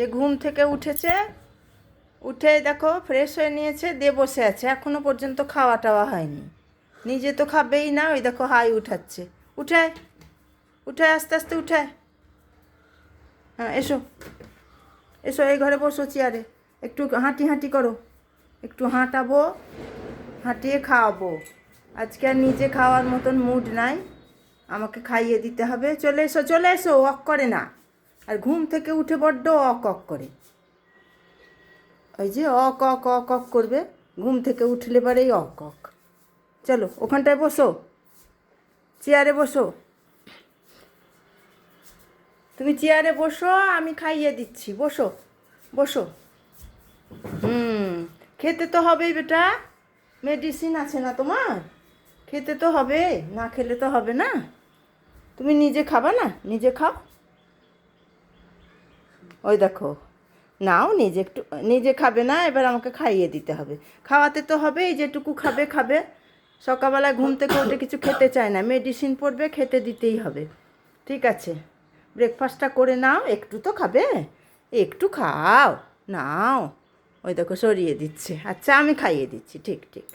যে ঘুম থেকে উঠেছে, উঠে দেখো ফ্রেশ হয়ে নিয়েছে, দিয়ে বসে আছে, এখনো পর্যন্ত খাওয়া টাওয়া হয়নি। নিজে তো খাবেই না, ওই দেখো হাই উঠাচ্ছে। উঠায় উঠায়, আস্তে আস্তে উঠায়। হ্যাঁ এসো এসো, এই ঘরে বসো চেয়ারে, একটু হাঁটি হাঁটি করো, একটু হাঁটাবো, হাঁটিয়ে খাওয়াবো। আজকে আর নিজে খাওয়ার মতন মুড নাই, আমাকে খাইয়ে দিতে হবে। চলে এসো চলে এসো, অক করে না। আর ঘুম থেকে উঠে বড্ড অক অক করে, ওই যে অক অক অক অক করবে, ঘুম থেকে উঠলে পরেই অক অক। চলো ওখানটায় বসো, চেয়ারে বসো, তুমি চেয়ারে বসো, আমি খাইয়ে দিচ্ছি, বসো বসো। খেতে তো হবেই বেটা, মেডিসিন আছে না তোমার, খেতে তো হবে, না খেলে তো হবে না। তুমি নিজে খাবা না, নিজে খাও। ওই দেখো, নাও নিজে, একটু নিজে খাবে না, এবার আমাকে খাইয়ে দিতে হবে। খাওয়াতে তো হবে, এই যেটুকু খাবে খাবে। সকালবেলা ঘুম থেকে উঠে কিছু খেতে চায় না, মেডিসিন পড়বে, খেতে দিতেই হবে। ঠিক আছে, ব্রেকফাস্টটা করে নাও, একটু তো খাবে, একটু খাও, নাও। ওই দেখো সরিয়ে দিচ্ছে, আচ্ছা আমি খাইয়ে দিচ্ছি, ঠিক ঠিক।